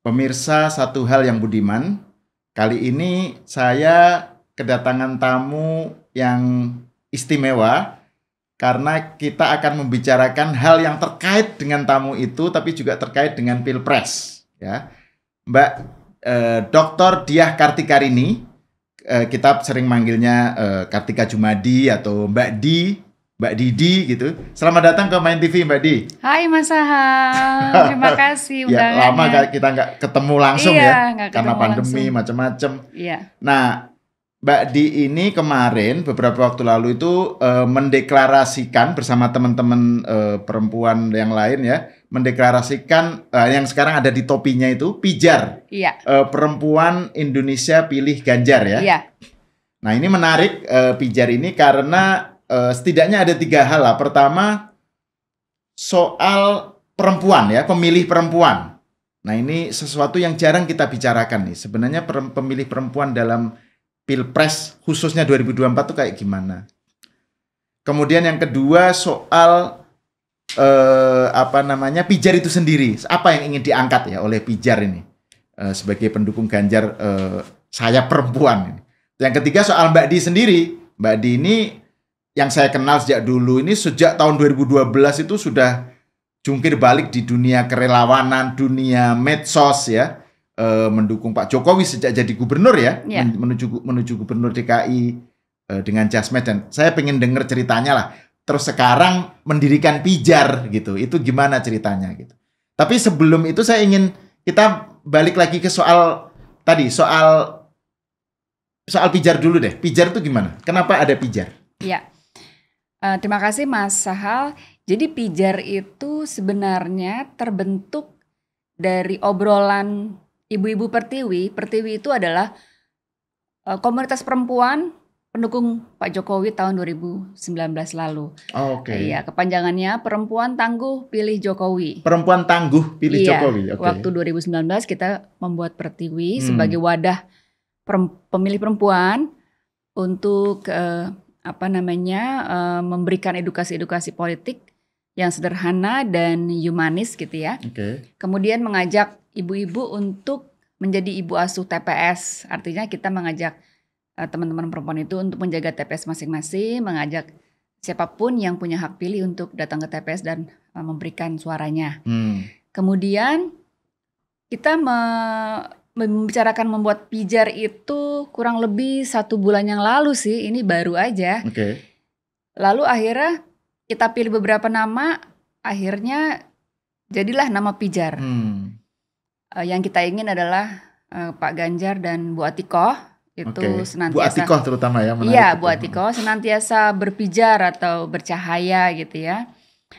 Pemirsa Satu Hal yang Budiman, kali ini saya kedatangan tamu yang istimewa karena kita akan membicarakan hal yang terkait dengan tamu itu, tapi juga terkait dengan Pilpres. Ya, Mbak Dr. Diah Kartikarini, kita sering manggilnya Kartika Jumadi atau Mbak Di. Mbak Didi gitu. Selamat datang ke Main TV, Mbak Di. Hai Mas Sahal, terima kasih undangannya. Ya, lama kita nggak ketemu langsung karena pandemi macam-macam. Iya. Nah, Mbak Di ini kemarin beberapa waktu lalu itu mendeklarasikan bersama teman-teman perempuan yang lain ya, mendeklarasikan yang sekarang ada di topinya itu Pijar. Iya. Perempuan Indonesia Pilih Ganjar ya. Iya. Nah, ini menarik Pijar ini karena setidaknya ada 3 hal lah. Pertama, soal perempuan ya, pemilih perempuan. Nah, ini sesuatu yang jarang kita bicarakan nih. Sebenarnya pemilih perempuan dalam Pilpres khususnya 2024 itu kayak gimana. Kemudian yang kedua soal Pijar itu sendiri. Apa yang ingin diangkat ya oleh Pijar ini sebagai pendukung Ganjar, saya perempuan ini. Yang ketiga soal Mbak Di sendiri. Mbak Di ini yang saya kenal sejak dulu ini, sejak tahun 2012 itu sudah jungkir balik di dunia kerelawanan, dunia medsos ya, mendukung Pak Jokowi sejak jadi gubernur ya, menuju gubernur DKI dengan Jasmed, dan saya pengen dengar ceritanya lah. Terus sekarang mendirikan Pijar gitu, itu gimana ceritanya gitu. Tapi sebelum itu saya ingin kita balik lagi ke soal tadi, soal Pijar dulu deh. Pijar itu gimana? Kenapa ada Pijar? Iya. Terima kasih Mas Sahal. Jadi Pijar itu sebenarnya terbentuk dari obrolan ibu-ibu Pertiwi. Pertiwi itu adalah komunitas perempuan pendukung Pak Jokowi tahun 2019 lalu. Oke. Iya, kepanjangannya Perempuan Tangguh Pilih Jokowi. Perempuan Tangguh Pilih Jokowi. Waktu 2019 kita membuat Pertiwi sebagai wadah pemilih perempuan untuk memberikan edukasi politik yang sederhana dan humanis gitu ya. Kemudian mengajak ibu-ibu untuk menjadi ibu asuh TPS. Artinya kita mengajak teman-teman perempuan itu untuk menjaga TPS masing-masing, mengajak siapapun yang punya hak pilih untuk datang ke TPS dan memberikan suaranya. Kemudian kita membicarakan membuat Pijar itu kurang lebih 1 bulan yang lalu sih, ini baru aja. Lalu akhirnya kita pilih beberapa nama, akhirnya jadilah nama Pijar. Yang kita ingin adalah Pak Ganjar dan Bu Atikoh itu senantiasa. Bu Atikoh terutama ya. Iya, Bu Atikoh senantiasa berpijar atau bercahaya gitu ya.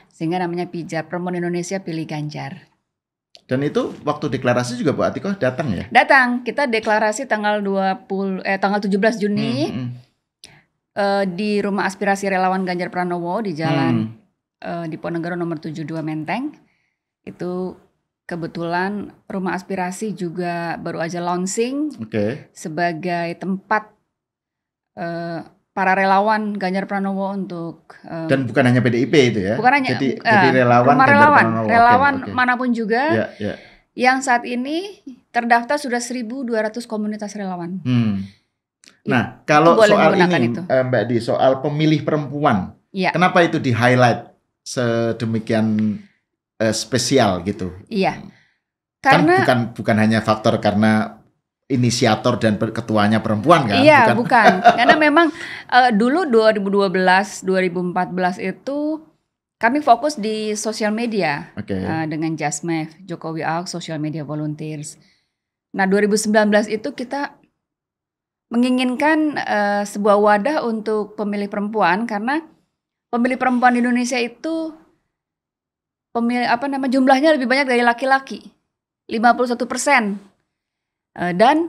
Sehingga namanya Pijar, Perempuan Indonesia Pilih Ganjar. Dan itu waktu deklarasi juga Bu Atikoh datang ya? Datang, kita deklarasi tanggal 17 Juni di Rumah Aspirasi Relawan Ganjar Pranowo di Jalan Diponegoro nomor 72 Menteng. Itu kebetulan Rumah Aspirasi juga baru aja launching sebagai tempat para relawan Ganjar Pranowo untuk dan bukan hanya PDIP itu ya. Bukan hanya jadi relawan relawan manapun juga. Yang saat ini terdaftar sudah 1.200 komunitas relawan. Nah, kalau soal ini Mbak Di, soal pemilih perempuan. Kenapa itu di-highlight sedemikian spesial gitu? Iya. Karena kan bukan hanya faktor karena inisiator dan ketuanya perempuan kan? Iya, bukan. Karena memang dulu 2012, 2014 itu kami fokus di sosial media dengan Jasmed, Jokowi Ahok Social Media Volunteers. Nah, 2019 itu kita menginginkan sebuah wadah untuk pemilih perempuan karena pemilih perempuan di Indonesia itu jumlahnya lebih banyak dari laki-laki, 51%. Dan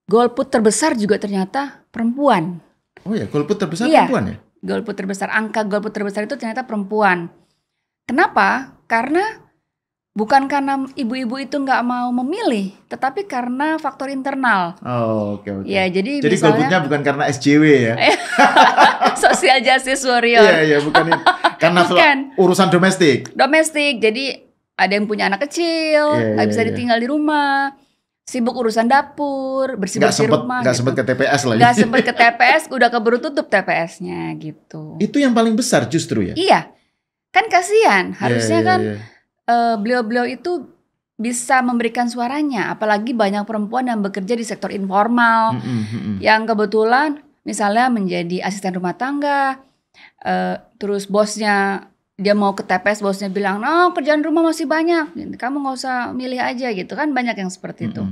golput terbesar juga ternyata perempuan. Oh ya, golput terbesar perempuan ya? Golput terbesar, angka golput terbesar itu ternyata perempuan. Kenapa? Karena bukan karena ibu-ibu itu nggak mau memilih, tetapi karena faktor internal. Oke. Ya, jadi misalnya, golputnya bukan karena SJW ya? Social Justice Warrior. Iya, bukan. Karena urusan domestik. Jadi ada yang punya anak kecil, nggak bisa ditinggal di rumah, sibuk urusan dapur, bersih-bersih rumah. Nggak sempet ke TPS lagi. Nggak sempet ke TPS, udah keburu tutup TPS-nya gitu. Itu yang paling besar justru ya? Iya, kan kasihan. Harusnya beliau-beliau itu bisa memberikan suaranya, apalagi banyak perempuan yang bekerja di sektor informal, yang kebetulan misalnya menjadi asisten rumah tangga, terus bosnya dia mau ke TPS, bosnya bilang, no kerjaan rumah masih banyak, kamu nggak usah milih aja gitu kan, banyak yang seperti itu.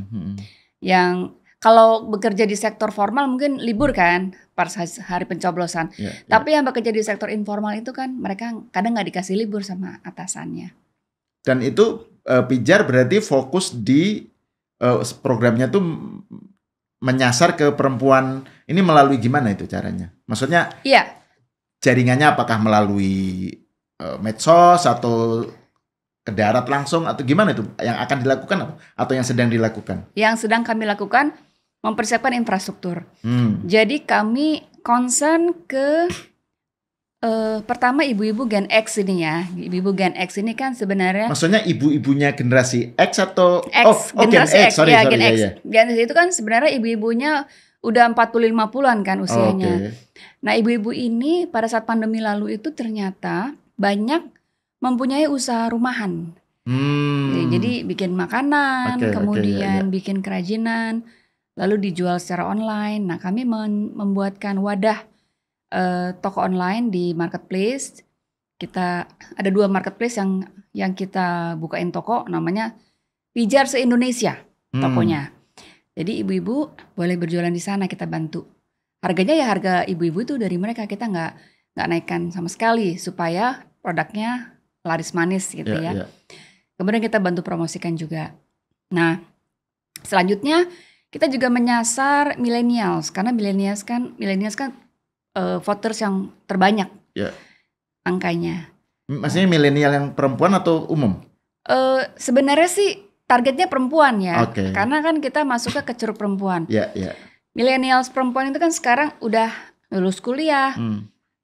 Yang kalau bekerja di sektor formal mungkin libur kan pas hari pencoblosan, tapi yang bekerja di sektor informal itu kan mereka kadang nggak dikasih libur sama atasannya. Dan itu Pijar berarti fokus di programnya tuh menyasar ke perempuan ini melalui gimana itu caranya? Maksudnya jaringannya apakah melalui medsos atau ke darat langsung atau gimana itu yang akan dilakukan atau yang sedang dilakukan? Yang sedang kami lakukan mempersiapkan infrastruktur. Jadi kami concern ke pertama ibu-ibu Gen X ini ya. Ibu-ibu Gen X ini kan sebenarnya. Maksudnya ibu-ibunya generasi X atau X, generasi X. Sorry, Gen X. Gen X itu kan sebenarnya ibu-ibunya udah 40-50-an kan usianya. Nah ibu-ibu ini pada saat pandemi lalu itu ternyata banyak mempunyai usaha rumahan. Jadi bikin makanan, kemudian bikin kerajinan, lalu dijual secara online. Nah kami membuatkan wadah toko online di marketplace. Kita ada 2 marketplace yang kita bukain toko, namanya Pijar se-Indonesia tokonya. Jadi ibu-ibu boleh berjualan di sana, kita bantu. Harganya ya harga ibu-ibu itu dari mereka, kita nggak naikkan sama sekali supaya produknya laris manis gitu ya. Kemudian kita bantu promosikan juga. Nah, selanjutnya kita juga menyasar millennials karena millennials kan voters yang terbanyak angkanya. Maksudnya milenial yang perempuan atau umum? Sebenarnya sih targetnya perempuan ya, karena kan kita masuknya ke ceruk perempuan. Millennials perempuan itu kan sekarang udah lulus kuliah,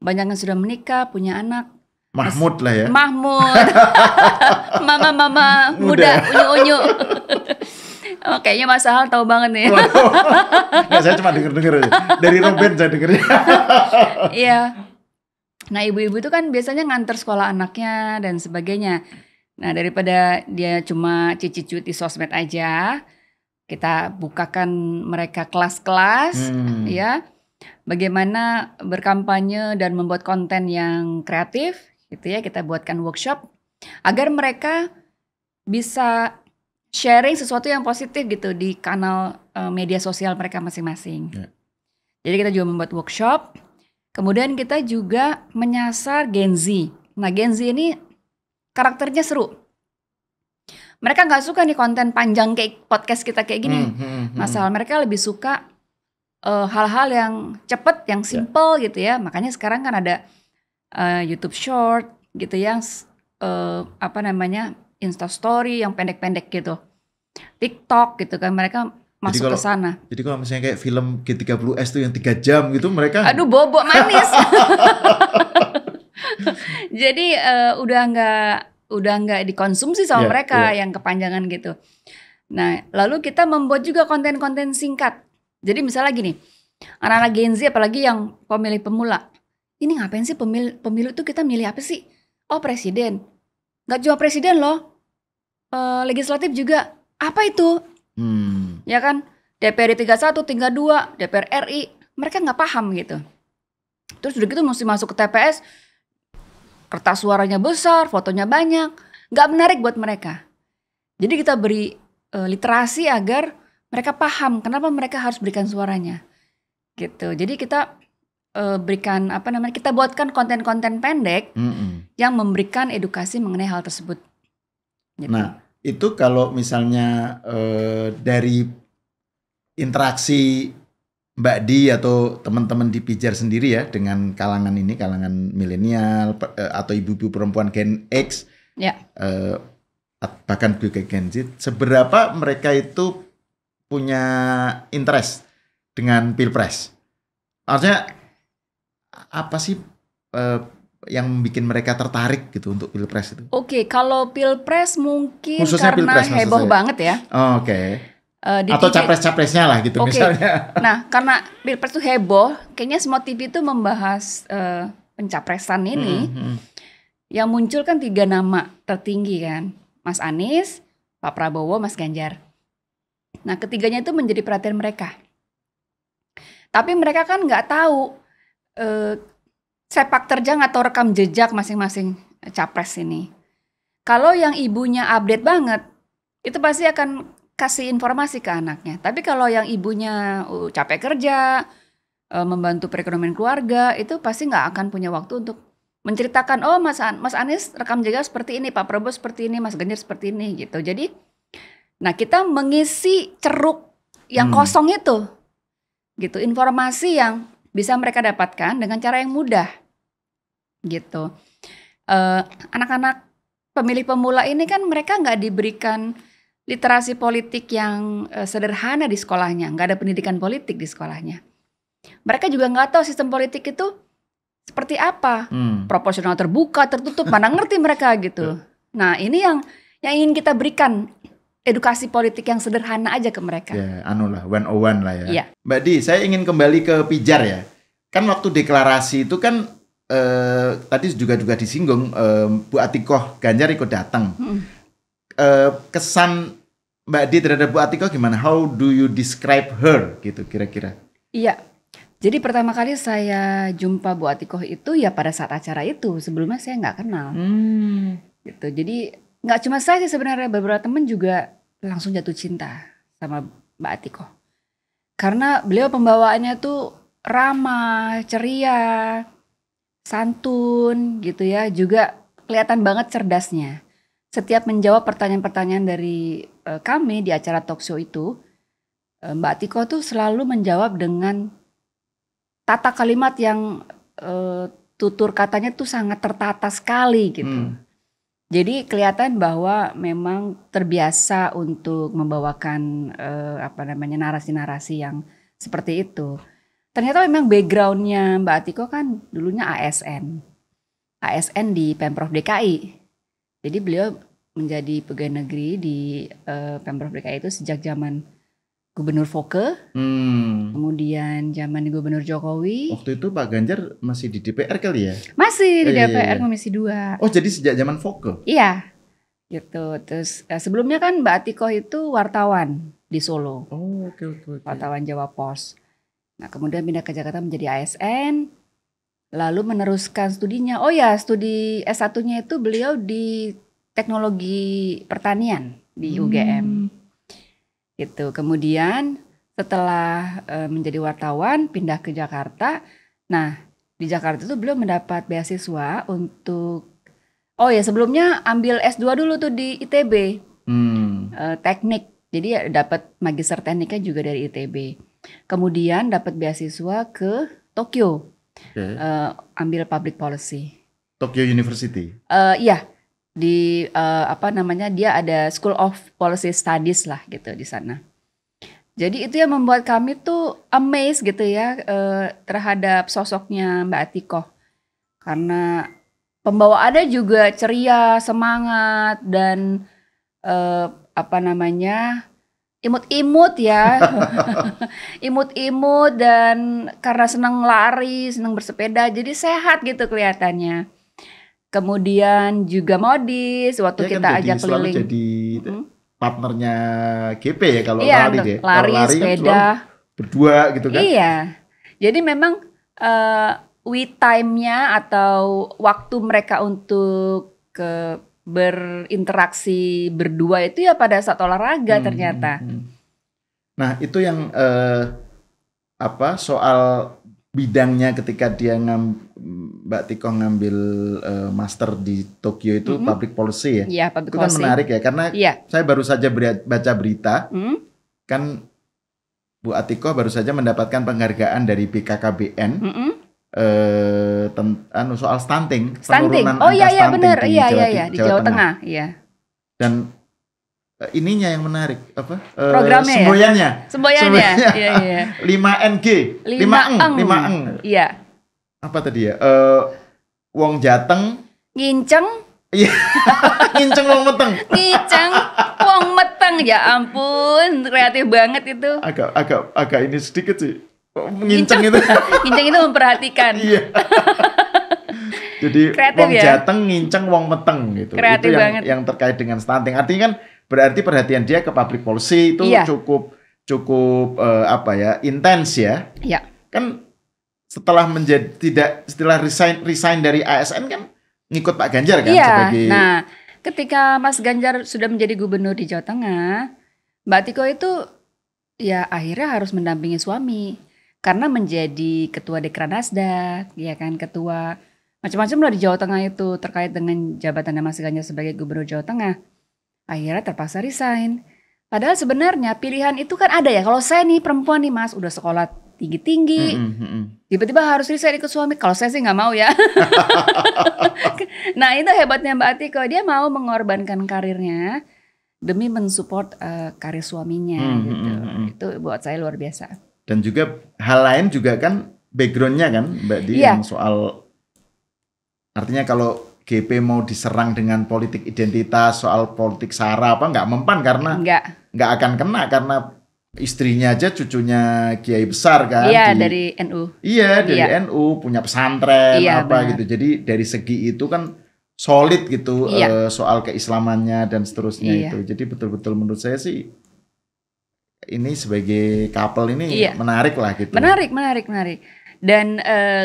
banyak yang sudah menikah, punya anak. Mahmud lah ya. Mahmud, mama muda, unyu-unyu. Kayaknya Mas Ahal tahu banget nih. Nggak, saya cuma denger dari Robin saya dengernya. Iya. Nah ibu-ibu itu kan biasanya nganter sekolah anaknya dan sebagainya. Nah daripada dia cuma cici-cuti sosmed aja, kita bukakan mereka kelas-kelas ya. Bagaimana berkampanye dan membuat konten yang kreatif gitu ya. Kita buatkan workshop agar mereka bisa sharing sesuatu yang positif gitu di kanal media sosial mereka masing-masing. Jadi kita juga membuat workshop. Kemudian kita juga menyasar Gen Z. Nah Gen Z ini karakternya seru. Mereka nggak suka nih konten panjang kayak podcast kita kayak gini. Masalah mereka lebih suka hal-hal yang cepet, yang simple gitu ya. Makanya sekarang kan ada YouTube Short gitu yang Insta Story yang pendek-pendek gitu, TikTok gitu kan, mereka masuk ke sana. Jadi kalau misalnya kayak film G30S tuh yang 3 jam gitu mereka. Aduh bobok manis. Jadi udah nggak dikonsumsi sama mereka yang kepanjangan gitu. Nah lalu kita membuat juga konten-konten singkat. Jadi misalnya gini, anak-anak Gen Z apalagi yang pemilih pemula, ini ngapain sih pemilu itu kita milih apa sih? Oh presiden. Gak cuma presiden loh, legislatif juga. Apa itu? Ya kan, DPRD 31, tingkat 2, DPR RI. Mereka gak paham gitu. Terus udah gitu mesti masuk ke TPS, kertas suaranya besar, fotonya banyak. Gak menarik buat mereka. Jadi kita beri literasi agar mereka paham kenapa mereka harus berikan suaranya. Gitu. Jadi kita berikan kita buatkan konten-konten pendek yang memberikan edukasi mengenai hal tersebut. Gitu. Nah itu kalau misalnya dari interaksi Mbak Di atau teman-teman di Pijar sendiri ya dengan kalangan ini, kalangan milenial atau ibu-ibu perempuan Gen X, bahkan juga Gen Z, seberapa mereka itu punya interest dengan Pilpres? Artinya apa sih yang bikin mereka tertarik gitu untuk pilpres itu? Oke, kalau pilpres mungkin khususnya karena pilpres, heboh banget ya. Oh, oke. Atau capres-capresnya lah gitu misalnya. Nah, karena pilpres itu heboh, kayaknya semua TV itu membahas pencapresan ini. Yang muncul kan 3 nama tertinggi kan, Mas Anies, Pak Prabowo, Mas Ganjar. Nah, ketiganya itu menjadi perhatian mereka. Tapi mereka kan nggak tahu sepak terjang atau rekam jejak masing-masing capres ini. Kalau yang ibunya update banget, itu pasti akan kasih informasi ke anaknya. Tapi kalau yang ibunya capek kerja, membantu perekonomian keluarga, itu pasti nggak akan punya waktu untuk menceritakan, oh Mas Anies rekam jejak seperti ini, Pak Prabowo seperti ini, Mas Ganjar seperti ini gitu. Jadi, nah kita mengisi ceruk yang kosong itu, gitu. Informasi yang bisa mereka dapatkan dengan cara yang mudah, gitu. Anak-anak pemilih pemula ini kan mereka nggak diberikan literasi politik yang sederhana di sekolahnya, nggak ada pendidikan politik di sekolahnya. Mereka juga nggak tahu sistem politik itu seperti apa, proporsional terbuka, tertutup, mana ngerti mereka gitu. Nah ini yang ingin kita berikan, edukasi politik yang sederhana aja ke mereka. Ya, anu lah, 101 lah ya. Ya. Mbak Di, saya ingin kembali ke Pijar ya. Kan waktu deklarasi itu kan tadi juga disinggung Bu Atikoh Ganjar ikut datang. Kesan Mbak Di terhadap Bu Atikoh gimana? How do you describe her gitu kira-kira? Iya. Jadi pertama kali saya jumpa Bu Atikoh itu ya pada saat acara itu. Sebelumnya saya nggak kenal. Gitu. Jadi nggak cuma saya sih sebenarnya, beberapa teman juga langsung jatuh cinta sama Mbak Atikoh. Karena beliau pembawaannya tuh ramah, ceria, santun gitu ya. Juga kelihatan banget cerdasnya. Setiap menjawab pertanyaan-pertanyaan dari kami di acara talk show itu, Mbak Atikoh tuh selalu menjawab dengan tata kalimat yang tutur katanya tuh sangat tertata sekali gitu. Jadi kelihatan bahwa memang terbiasa untuk membawakan narasi-narasi yang seperti itu. Ternyata memang backgroundnya Mbak Atikoh kan dulunya ASN di Pemprov DKI. Jadi beliau menjadi pegawai negeri di Pemprov DKI itu sejak zaman Gubernur Foke, kemudian zaman Gubernur Jokowi. Waktu itu Pak Ganjar masih di DPR kali ya? Masih di DPR Komisi 2. Oh jadi sejak zaman Foke? Iya, gitu. Terus sebelumnya kan Mbak Atikoh itu wartawan di Solo. Oh oke. Wartawan Jawa Pos. Nah kemudian pindah ke Jakarta menjadi ASN, lalu meneruskan studinya. Oh ya, studi S1-nya itu beliau di Teknologi Pertanian di UGM. Gitu. Kemudian setelah menjadi wartawan pindah ke Jakarta. Nah di Jakarta itu beliau mendapat beasiswa untuk sebelumnya ambil S2 dulu tuh di ITB, teknik. Jadi dapat magister tekniknya juga dari ITB. Kemudian dapat beasiswa ke Tokyo, ambil public policy. Tokyo University. Iya. Di dia ada School of Policy Studies lah gitu di sana. Jadi itu yang membuat kami tuh amazed gitu ya terhadap sosoknya Mbak Atikoh. Karena pembawaannya juga ceria, semangat dan imut-imut ya. Imut-imut dan karena senang lari, senang bersepeda jadi sehat gitu kelihatannya. Kemudian juga modis waktu kita ajak keliling. Selalu jadi partnernya GP ya kalau lari deh. Lari sepeda. Kan berdua gitu kan. Iya. Jadi memang we time-nya atau waktu mereka untuk berinteraksi berdua itu ya pada saat olahraga ternyata. Nah itu yang soal bidangnya ketika dia Mbak Atikoh ngambil master di Tokyo itu public policy ya. Iya, public policy. Itu kan menarik ya karena saya baru saja baca berita kan Bu Atikoh baru saja mendapatkan penghargaan dari BKKBN soal stunting. Penurunan angka stunting benar. Di Jawa Tengah. Iya. Dan ininya yang menarik programnya semboyannya. Iya. 5NG 5 eng. Iya. Apa tadi ya? wong Jateng nginceng. Iya. Nginceng wong meteng. Nginceng wong meteng. Ya ampun, kreatif banget itu. Agak ini sedikit sih. Nginceng itu. Nginceng itu memperhatikan. Iya. Jadi kreatif, wong Jateng nginceng wong meteng gitu. Kreatif itu banget. yang terkait dengan stunting. Artinya kan berarti perhatian dia ke public policy itu cukup intens ya. Iya. Kan setelah resign dari ASN kan ngikut Pak Ganjar kan sebagai. Nah, ketika Mas Ganjar sudah menjadi gubernur di Jawa Tengah, Mbak Tiko itu ya akhirnya harus mendampingi suami karena menjadi ketua Dekranasda, ya kan, ketua macam-macam lah di Jawa Tengah itu terkait dengan jabatannya Mas Ganjar sebagai gubernur Jawa Tengah. Akhirnya terpaksa resign. Padahal sebenarnya pilihan itu kan ada ya. Kalau saya nih perempuan nih Mas, udah sekolah tinggi-tinggi, tiba-tiba harus resign ikut suami. Kalau saya sih nggak mau ya. Nah itu hebatnya Mbak Tiko, dia mau mengorbankan karirnya demi mensupport karir suaminya gitu. Itu buat saya luar biasa. Dan juga hal lain juga kan backgroundnya kan Mbak Di yang soal artinya kalau GP mau diserang dengan politik identitas, soal politik sara apa nggak mempan karena nggak akan kena karena istrinya aja cucunya kiai besar kan. Iya dari NU. Iya dari NU, punya pesantren gitu. Jadi dari segi itu kan solid gitu soal keislamannya dan seterusnya itu. Jadi betul-betul menurut saya sih ini sebagai couple ini menarik lah gitu. Menarik. Dan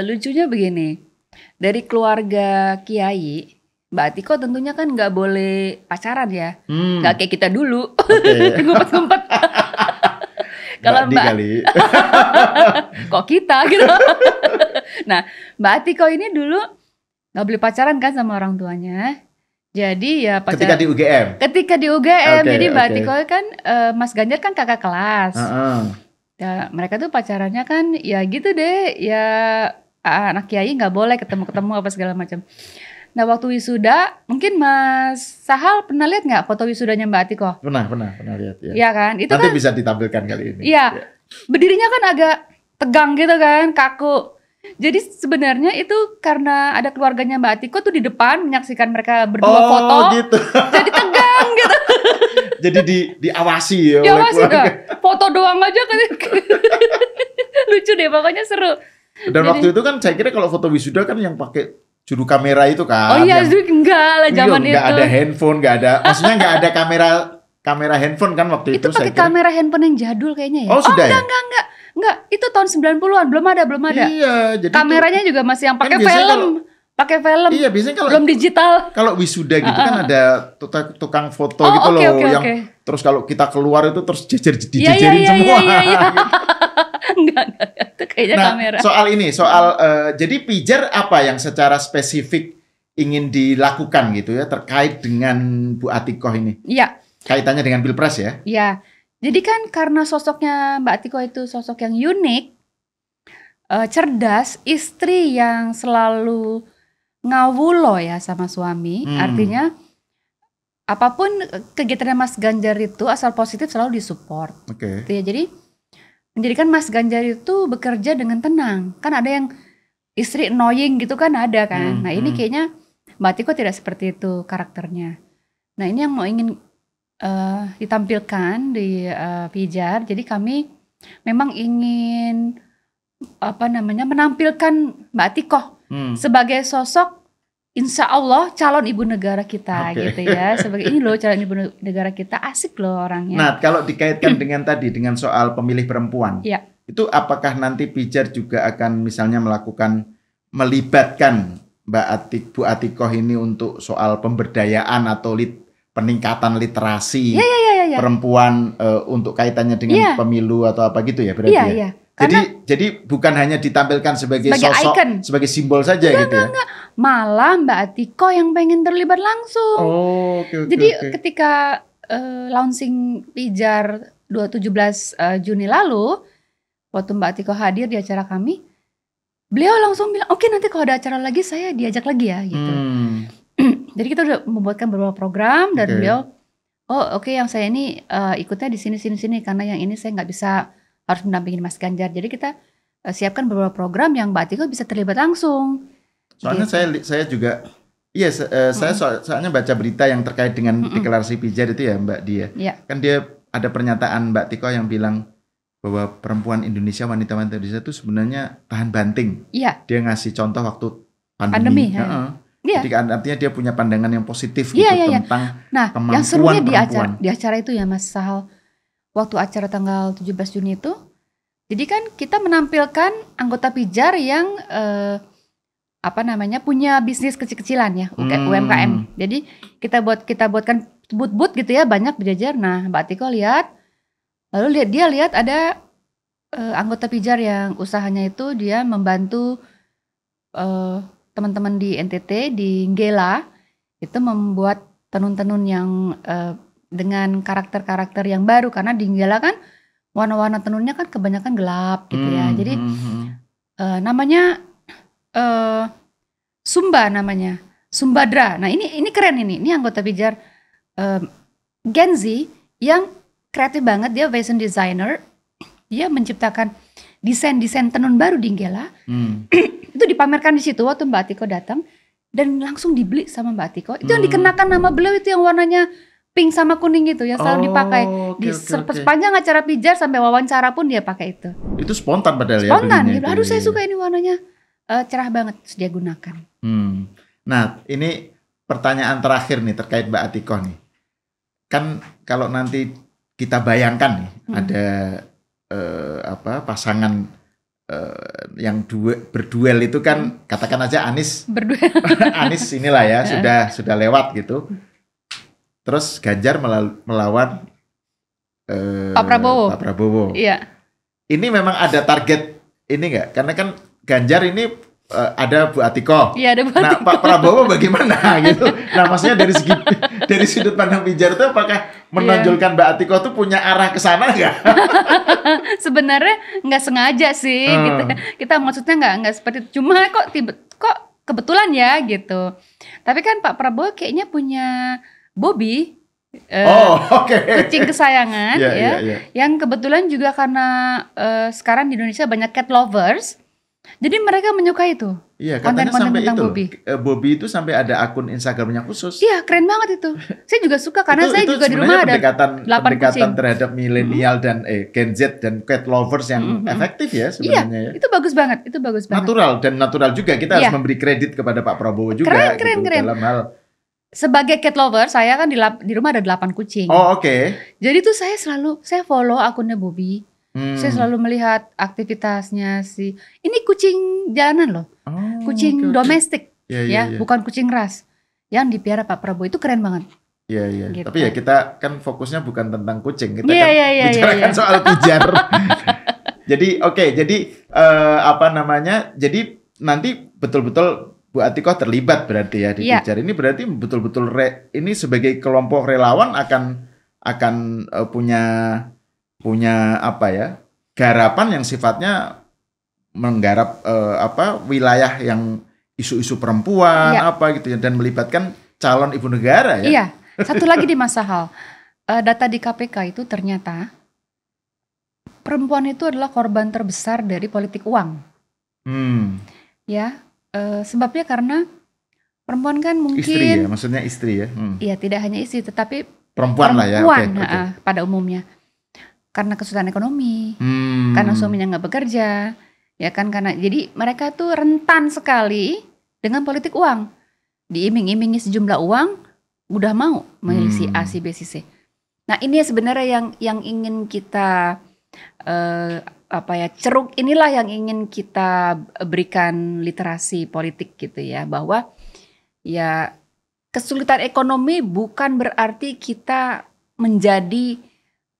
lucunya begini. Dari keluarga kiai, Mbak Tiko tentunya kan nggak boleh pacaran ya, nggak kayak kita dulu, ngumpet-ngumpet. Kalau Mbak kali. Kok kita gitu. Nah, Mbak Tiko ini dulu nggak boleh pacaran kan sama orang tuanya. Jadi ya pacaran. Ketika di UGM, jadi Mbak Tiko kan Mas Ganjar kan kakak kelas. Ya, mereka tuh pacarannya kan ya gitu deh, ya. Anak kiai nggak boleh ketemu apa segala macam. Nah waktu wisuda mungkin Mas Sahal pernah lihat nggak foto wisudanya Mbak Tiko? Pernah lihat ya. Iya kan? Itu nanti kan bisa ditampilkan kali ini. Iya. Berdirinya kan agak tegang gitu kan, kaku. Jadi sebenarnya itu karena ada keluarganya Mbak Tiko tuh di depan menyaksikan mereka berdua foto. Gitu. Jadi tegang gitu. Jadi diawasi ya oleh keluarga. Foto doang aja kan. Lucu deh, pokoknya seru. Dan waktu itu kan saya kira kalau foto wisuda kan yang pakai juru kamera itu kan. Oh iya, enggak lah zaman itu. Enggak ada handphone, maksudnya enggak ada kamera handphone kan waktu itu. Itu pakai kamera handphone yang jadul kayaknya ya. Oh sudah ya? Enggak. Itu tahun 90-an, belum ada. Iya, jadi kameranya juga masih yang pakai film. Pakai film. Iya, biasanya kalau belum digital. Kalau wisuda gitu kan ada tukang foto gitu loh yang terus kalau kita keluar itu terus dijejerin semua. Iya. Enggak, itu kayaknya kamera. Jadi Pijar apa yang secara spesifik ingin dilakukan gitu ya terkait dengan Bu Atikoh ini? Iya. Kaitannya dengan Pilpres ya? Iya. Jadi kan karena sosoknya Mbak Atikoh itu sosok yang unik, cerdas, istri yang selalu ngawulo ya sama suami, artinya apapun kegiatan Mas Ganjar itu asal positif selalu disupport. Gitu ya. Jadi menjadikan Mas Ganjar itu bekerja dengan tenang. Kan ada yang istri annoying gitu kan ada kan. Nah ini kayaknya Mbak Tiko tidak seperti itu karakternya. Nah ini yang mau ingin ditampilkan di Pijar. Jadi kami memang ingin menampilkan Mbak Tiko sebagai sosok insya Allah calon ibu negara kita gitu ya. Sebagai ini loh calon ibu negara kita, asik loh orangnya. Nah kalau dikaitkan dengan tadi dengan soal pemilih perempuan, itu apakah nanti Pijar juga akan misalnya melibatkan Bu Atikoh ini untuk soal pemberdayaan atau peningkatan literasi perempuan untuk kaitannya dengan pemilu atau apa gitu ya berarti ya? Jadi bukan hanya ditampilkan sebagai sosok, icon, sebagai simbol saja gitu ya? Enggak. Malah Mbak Atikoh yang pengen terlibat langsung. Jadi ketika launching Pijar 17 Juni lalu, waktu Mbak Atikoh hadir di acara kami, beliau langsung bilang, oke, nanti kalau ada acara lagi saya diajak lagi ya gitu. Jadi kita udah membuatkan beberapa program dan beliau, yang saya ini ikutnya di sini karena yang ini saya nggak bisa, harus mendampingi Mas Ganjar. Jadi kita siapkan beberapa program yang Mbak Atikoh bisa terlibat langsung. Soalnya gitu. saya juga saya soalnya baca berita yang terkait dengan deklarasi Pijar itu ya Mbak Dia. Ya. Kan dia ada pernyataan Mbak Tiko yang bilang bahwa perempuan Indonesia, wanita-wanita Indonesia itu sebenarnya tahan banting. Iya. Dia ngasih contoh waktu pandemi. Iya. Jadi artinya dia punya pandangan yang positif tentang kemampuan yang serunya perempuan. di acara itu ya Mas Sahal, waktu acara tanggal 17 Juni itu, jadi kan kita menampilkan anggota Pijar yang punya bisnis kecil-kecilan ya, UMKM. Jadi kita buatkan booth gitu ya, banyak berjajar. Nah, Mbak Tiko lihat, lalu dia lihat ada anggota Pijar yang usahanya itu dia membantu teman-teman di NTT, di Nggela, itu membuat tenun-tenun yang dengan karakter-karakter yang baru, karena di Nggela kan warna-warna tenunnya kan kebanyakan gelap gitu ya. Jadi namanya Sumba namanya, Sumbadra. Nah ini keren ini anggota Pijar Gen Z yang kreatif banget, dia fashion designer, dia menciptakan desain tenun baru di Nggela. Itu dipamerkan di situ waktu Mbak Tiko datang dan langsung dibeli sama Mbak Tiko. Itu yang dikenakan nama beliau itu yang warnanya pink sama kuning itu yang selalu dipakai sepanjang acara Pijar sampai wawancara pun dia pakai itu. Itu spontan padahal spontan, ya. Spontan. Aduh saya suka ini warnanya. Cerah banget terus dia gunakan. Nah ini pertanyaan terakhir nih terkait Mbak Atikoh nih. Kan kalau nanti kita bayangkan nih ada pasangan yang berduel itu kan, katakan aja Anies berduel. Anies inilah ya sudah lewat gitu. Terus Ganjar melawan Pak Prabowo. Iya. Ini memang ada target ini nggak? Karena kan Ganjar ini ada Bu Atikoh. Iya, ada Bu Atikoh. Nah, Pak Prabowo bagaimana gitu? Nah, maksudnya dari sudut pandang Pijar itu apakah menonjolkan Mbak Atikoh tuh punya arah ke sana nggak? Sebenarnya nggak sengaja sih. Gitu. Kita maksudnya nggak seperti itu. Cuma kok kebetulan ya gitu. Tapi kan Pak Prabowo kayaknya punya Bobby. Kucing kesayangan yang kebetulan juga karena sekarang di Indonesia banyak cat lovers, jadi mereka menyukai itu. Iya, katanya sampai itu Bobby itu sampai ada akun Instagramnya khusus. Iya, keren banget itu. Saya juga suka karena saya juga di rumah ada 8 pendekatan terhadap milenial dan Gen Z dan cat lovers yang efektif ya sebenarnya. Iya, itu bagus banget, Natural juga, kita harus memberi kredit kepada Pak Prabowo juga keren. Dalam hal sebagai cat lover, saya kan di rumah ada 8 kucing. Jadi tuh saya follow akunnya Bobby. Saya selalu melihat aktivitasnya sih. Ini kucing jalanan loh. Kucing domestik bukan kucing ras. Yang dipiara Pak Prabowo itu keren banget. Iya. Gitu. Tapi ya kita kan fokusnya bukan tentang kucing, kita bicarakan soal Pijar. Jadi jadi nanti betul-betul Bu Atikoh terlibat berarti ya di Pijar. Ini berarti betul-betul ini sebagai kelompok relawan akan punya garapan yang sifatnya menggarap wilayah yang isu-isu perempuan gitu ya, dan melibatkan calon ibu negara ya. Iya. Satu lagi di Mas Sahal, data di KPK itu ternyata perempuan itu adalah korban terbesar dari politik uang. Sebabnya karena perempuan kan mungkin istri ya, maksudnya istri ya. Iya, tidak hanya istri tetapi perempuan lah ya. Pada umumnya karena kesulitan ekonomi, karena suaminya nggak bekerja, ya kan, karena jadi mereka tuh rentan sekali dengan politik uang. Diiming-imingi sejumlah uang, udah mau memilih si A, si B, si C. Nah ini sebenarnya yang ingin kita ceruk inilah yang ingin kita berikan literasi politik gitu ya, bahwa ya kesulitan ekonomi bukan berarti kita menjadi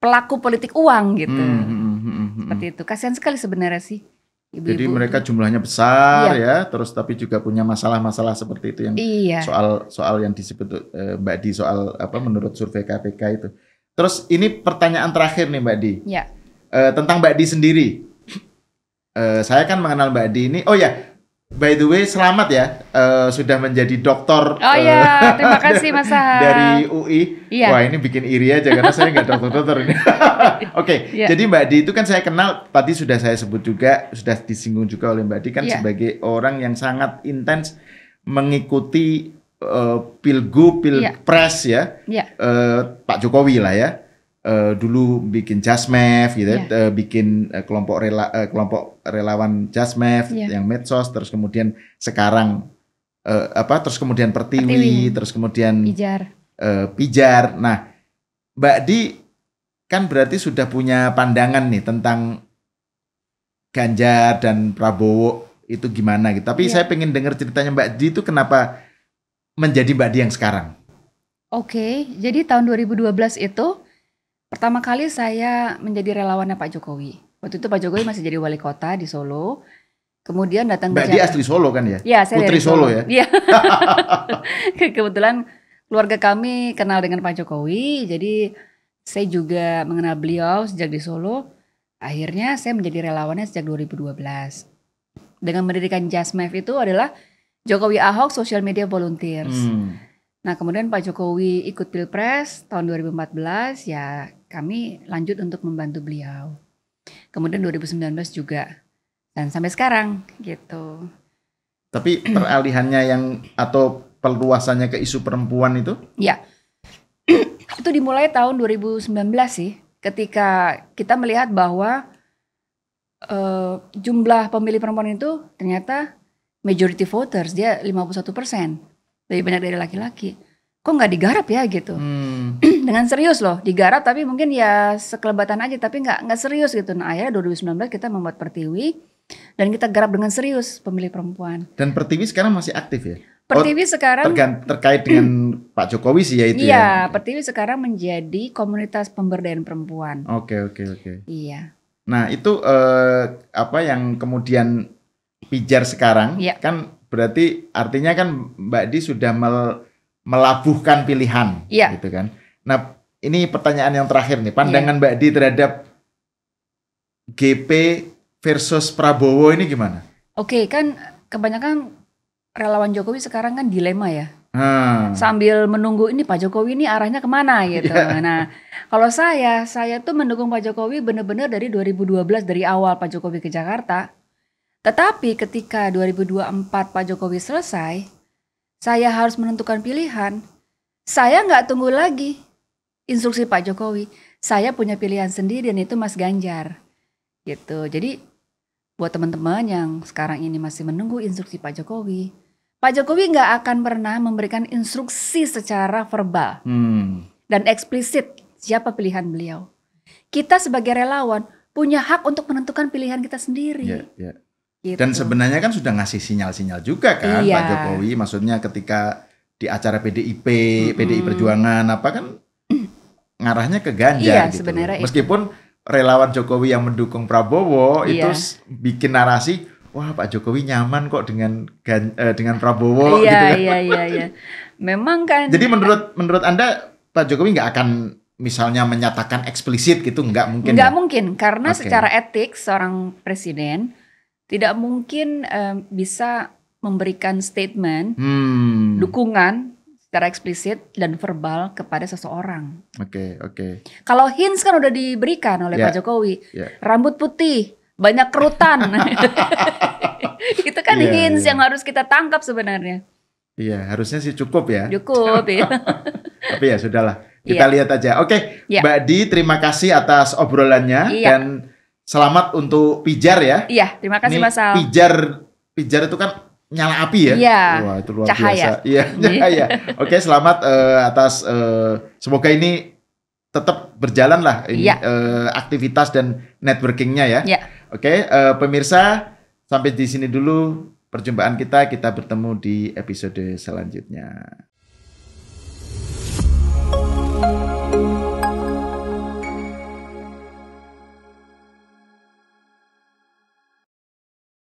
pelaku politik uang gitu. Seperti itu. Kasihan sekali sebenarnya sih ibu-ibu. Jadi mereka jumlahnya besar ya, terus tapi juga punya masalah-masalah seperti itu yang soal yang disebut Mbak Di soal menurut survei KPK itu. Terus ini pertanyaan terakhir nih Mbak Di. Ya. Tentang Mbak Di sendiri. Saya kan mengenal Mbak Di ini. Oh ya, by the way selamat ya sudah menjadi doktor. Terima kasih Mas Sahal. Dari UI. Iya. Wah ini bikin iri aja karena saya nggak dokter-dokter ini. Oke, jadi Mbak Di itu kan saya kenal, tadi sudah saya sebut juga, sudah disinggung juga oleh Mbak Di kan sebagai orang yang sangat intens mengikuti Pilgub, Pilpres ya, Pak Jokowi lah ya. Dulu bikin Jasmev gitu, bikin kelompok relawan Jasmev yang medsos, terus kemudian sekarang terus kemudian Pertiwi, terus kemudian Pijar. Nah, Mbak Di kan berarti sudah punya pandangan nih tentang Ganjar dan Prabowo itu gimana gitu. Tapi saya pengen dengar ceritanya Mbak Di itu kenapa menjadi Mbak Di yang sekarang. Oke, jadi tahun 2012 itu pertama kali saya menjadi relawannya Pak Jokowi. Waktu itu Pak Jokowi masih jadi wali kota di Solo. Kemudian datang Mbak Di asli Solo kan ya? Iya, saya Putri dari Solo ya? Iya. Kebetulan keluarga kami kenal dengan Pak Jokowi. Jadi saya juga mengenal beliau sejak di Solo. Akhirnya saya menjadi relawannya sejak 2012. Dengan mendirikan Jasmev itu adalah Jokowi Ahok Social Media Volunteers. Nah kemudian Pak Jokowi ikut Pilpres tahun 2014, ya kami lanjut untuk membantu beliau. Kemudian 2019 juga, dan sampai sekarang gitu. Tapi peralihannya atau perluasannya ke isu perempuan itu? Ya, itu dimulai tahun 2019 sih, ketika kita melihat bahwa jumlah pemilih perempuan itu ternyata majority voters, dia 51%. Lebih banyak dari laki-laki. Kok nggak digarap ya gitu. Dengan serius loh, digarap tapi mungkin ya sekelebatan aja, tapi nggak serius gitu. Nah akhirnya 2019 kita membuat Pertiwi dan kita garap dengan serius pemilih perempuan. Dan Pertiwi sekarang masih aktif ya? Pertiwi sekarang terkait dengan Pak Jokowi sih ya itu ya? Iya, Pertiwi sekarang menjadi komunitas pemberdayaan perempuan. Oke. Iya. Nah itu apa yang kemudian Pijar sekarang kan berarti artinya kan Mbak Di sudah melabuhkan pilihan gitu kan. Nah ini pertanyaan yang terakhir nih, pandangan Mbak Di terhadap GP versus Prabowo ini gimana? Oke, kan kebanyakan relawan Jokowi sekarang kan dilema ya. Sambil menunggu ini Pak Jokowi ini arahnya kemana gitu. Nah kalau saya tuh mendukung Pak Jokowi benar-benar dari 2012, dari awal Pak Jokowi ke Jakarta. Tetapi ketika 2024 Pak Jokowi selesai, saya harus menentukan pilihan. Saya nggak tunggu lagi instruksi Pak Jokowi. Saya punya pilihan sendiri dan itu Mas Ganjar. Gitu. Jadi buat teman-teman yang sekarang ini masih menunggu instruksi Pak Jokowi nggak akan pernah memberikan instruksi secara verbal dan eksplisit siapa pilihan beliau. Kita sebagai relawan punya hak untuk menentukan pilihan kita sendiri. Gitu. Dan sebenarnya kan sudah ngasih sinyal-sinyal juga kan Pak Jokowi, maksudnya ketika di acara PDI Perjuangan apa kan ngarahnya ke Ganjar gitu. Sebenarnya meskipun relawan Jokowi yang mendukung Prabowo itu bikin narasi, wah Pak Jokowi nyaman kok dengan Prabowo gitu kan. Iya. Memang kan. Jadi menurut Anda Pak Jokowi nggak akan misalnya menyatakan eksplisit gitu, nggak mungkin? Nggak mungkin, karena secara etik seorang presiden tidak mungkin bisa memberikan statement dukungan secara eksplisit dan verbal kepada seseorang. Oke. Kalau hints kan udah diberikan oleh Pak Jokowi, rambut putih, banyak kerutan, itu kan hints yang harus kita tangkap sebenarnya. Iya, harusnya sih cukup ya. Cukup ya. Tapi ya sudahlah, kita lihat aja. Oke, Mbak Di, terima kasih atas obrolannya dan selamat untuk Pijar ya. Iya, terima kasih Mas Al. Pijar itu kan nyala api ya. Iya. Wah, itu luar biasa. Iya, cahaya. Oke, selamat atas semoga ini tetap berjalan lah ini aktivitas dan networkingnya ya. Iya. Oke, pemirsa, sampai di sini dulu perjumpaan kita. Kita bertemu di episode selanjutnya.